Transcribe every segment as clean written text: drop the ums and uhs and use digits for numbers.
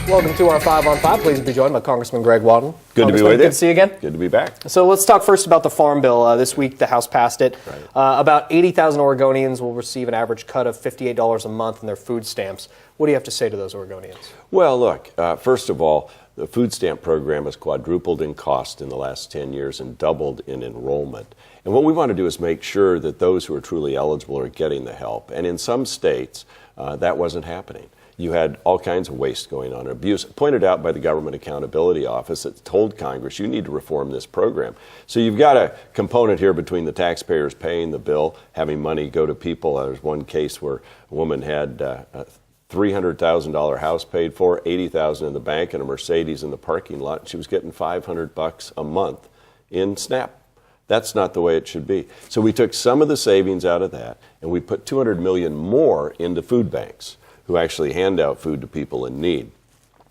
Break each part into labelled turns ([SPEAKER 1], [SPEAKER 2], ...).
[SPEAKER 1] Welcome to our 5 on 5. Pleased to be joined by Congressman Greg Walden.
[SPEAKER 2] Good to be with you.
[SPEAKER 1] Good to see you again.
[SPEAKER 2] Good to be back.
[SPEAKER 1] So let's talk first about the Farm Bill. This week, the House passed it. Right. About 80,000 Oregonians will receive an average cut of $58 a month in their food stamps. What do you have to say to those Oregonians?
[SPEAKER 2] Well, look, first of all, the food stamp program has quadrupled in cost in the last 10 years and doubled in enrollment. And what we want to do is make sure that those who are truly eligible are getting the help. And in some states, that wasn't happening. You had all kinds of waste going on, abuse pointed out by the Government Accountability Office that told Congress you need to reform this program. So you've got a component here between the taxpayers paying the bill, having money go to people. There's one case where a woman had a $300,000 house paid for, $80,000 in the bank, and a Mercedes in the parking lot. And she was getting $500 a month in SNAP. That's not the way it should be. So we took some of the savings out of that, and we put $200 million more into food banks, who actually hand out food to people in need.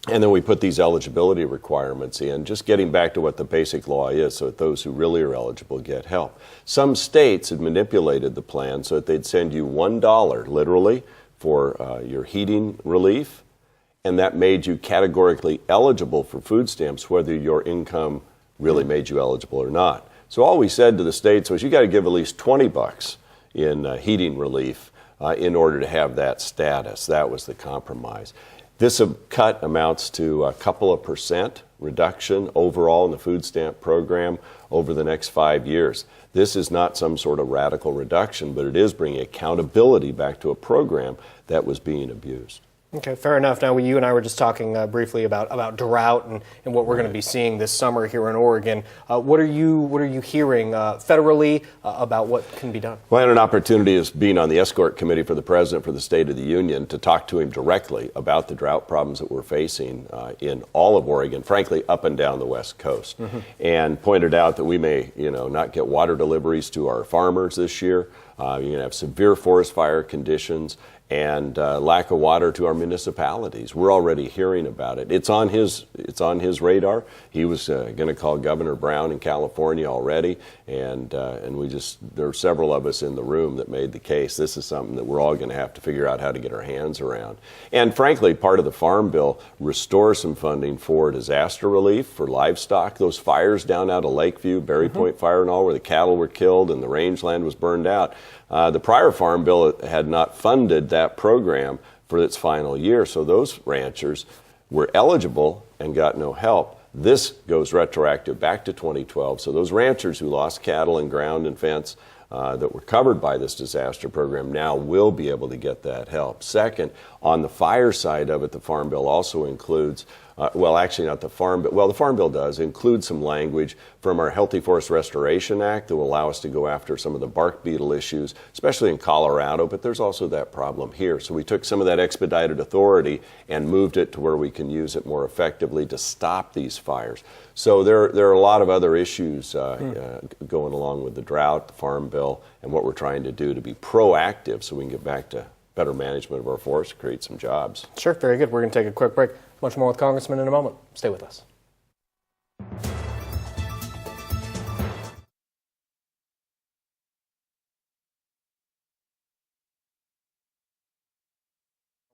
[SPEAKER 2] And then we put these eligibility requirements in, just getting back to what the basic law is, so that those who really are eligible get help. Some states had manipulated the plan so that they'd send you $1, literally, for your heating relief, and that made you categorically eligible for food stamps, whether your income really made you eligible or not. So all we said to the states was, you got to give at least $20 in heating relief in order to have that status. That was the compromise. This cut amounts to a couple of % reduction overall in the food stamp program over the next 5 years. This is not some sort of radical reduction, but it is bringing accountability back to a program that was being abused.
[SPEAKER 1] Okay, fair enough. Now, you and I were just talking briefly about drought and what we're going to be seeing this summer here in Oregon. What are you hearing federally about what can be done?
[SPEAKER 2] Well, I had an opportunity as being on the escort committee for the President for the State of the Union to talk to him directly about the drought problems that we're facing in all of Oregon, frankly, up and down the West Coast, and pointed out that we may, not get water deliveries to our farmers this year. You're going to have severe forest fire conditions and lack of water to our municipalities. We're already hearing about it. It's on his radar. He was going to call Governor Brown in California already, and there are several of us in the room that made the case. This is something that we're all going to have to figure out how to get our hands around. And frankly, part of the Farm Bill restores some funding for disaster relief for livestock. Those fires down out of Lakeview, Berry Point Fire and all, where the cattle were killed and the rangeland was burned out. The prior Farm Bill had not funded that program for its final year, so those ranchers were eligible and got no help. This goes retroactive back to 2012, so those ranchers who lost cattle and ground and fence that were covered by this disaster program now will be able to get that help. Second, on the fire side of it, the Farm Bill also includes the Farm Bill does include some language from our Healthy Forest Restoration Act that will allow us to go after some of the bark beetle issues, especially in Colorado, but there's also that problem here. So we took some of that expedited authority and moved it to where we can use it more effectively to stop these fires. So there are a lot of other issues going along with the drought, the Farm Bill, and what we're trying to do to be proactive so we can get back to better management of our forests, create some jobs.
[SPEAKER 1] Sure, very good. We're going to take a quick break. Much more with Congressman in a moment. Stay with us.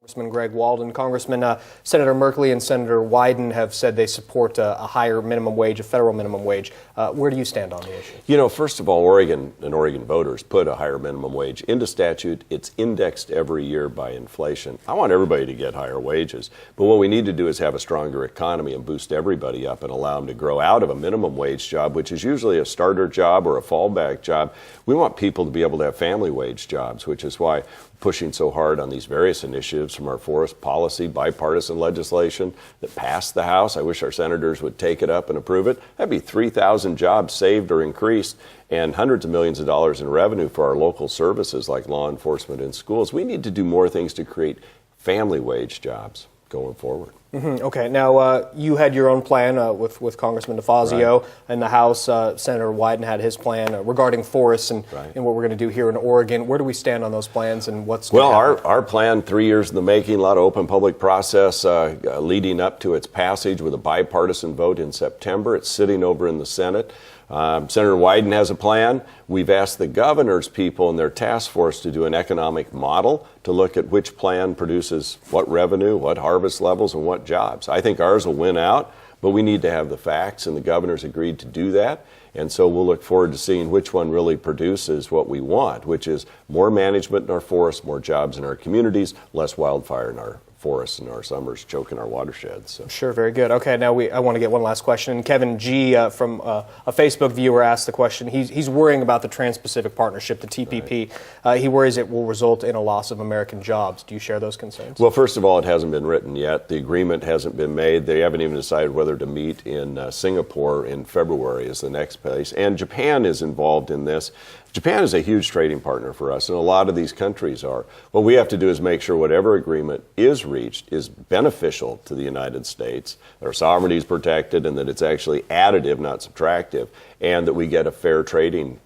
[SPEAKER 1] Congressman Greg Walden. Congressman, Senator Merkley and Senator Wyden have said they support a higher minimum wage, a federal minimum wage. Where do you stand on the issue?
[SPEAKER 2] First of all, Oregon and Oregon voters put a higher minimum wage into statute. It's indexed every year by inflation. I want everybody to get higher wages, but what we need to do is have a stronger economy and boost everybody up and allow them to grow out of a minimum wage job, which is usually a starter job or a fallback job. We want people to be able to have family wage jobs, which is why pushing so hard on these various initiatives from our forest policy, bipartisan legislation that passed the House. I wish our senators would take it up and approve it. That'd be 3,000 jobs saved or increased and hundreds of millions of dollars in revenue for our local services like law enforcement and schools. We need to do more things to create family wage jobs going forward.
[SPEAKER 1] Okay. Now, you had your own plan with Congressman DeFazio in the House. Senator Wyden had his plan regarding forests and what we're going to do here in Oregon. Where do we stand on those plans and what's going to happen?
[SPEAKER 2] Our plan, 3 years in the making, a lot of open public process leading up to its passage with a bipartisan vote in September. It's sitting over in the Senate. Senator Wyden has a plan. We've asked the governor's people and their task force to do an economic model to look at which plan produces what revenue, what harvest levels, and what want jobs. I think ours will win out, but we need to have the facts, and the governor's agreed to do that. And so we'll look forward to seeing which one really produces what we want, which is more management in our forests, more jobs in our communities, less wildfire in our forests and our summers choking our watersheds. So.
[SPEAKER 1] Sure, very good. Okay, now I want to get one last question. Kevin G. From a Facebook viewer asked the question. He's worrying about the Trans-Pacific Partnership, the TPP. Right. He worries it will result in a loss of American jobs. Do you share those concerns?
[SPEAKER 2] Well, first of all, it hasn't been written yet. The agreement hasn't been made. They haven't even decided whether to meet in Singapore in February is the next place. And Japan is involved in this. Japan is a huge trading partner for us, and a lot of these countries are. What we have to do is make sure whatever agreement is reached is beneficial to the United States, that our sovereignty is protected, and that it's actually additive, not subtractive, and that we get a fair trading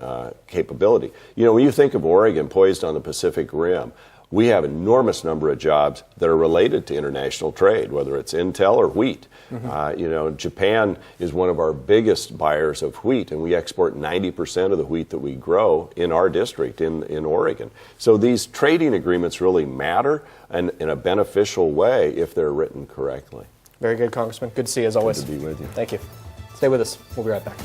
[SPEAKER 2] capability. You know, when you think of Oregon poised on the Pacific Rim, we have an enormous number of jobs that are related to international trade, whether it's Intel or wheat. Mm-hmm. You know, Japan is one of our biggest buyers of wheat, and we export 90% of the wheat that we grow in our district in Oregon. So these trading agreements really matter and in a beneficial way if they're written correctly.
[SPEAKER 1] Very good, Congressman. Good to see you as always.
[SPEAKER 2] Good to be with you.
[SPEAKER 1] Thank you. Stay with us. We'll be right back.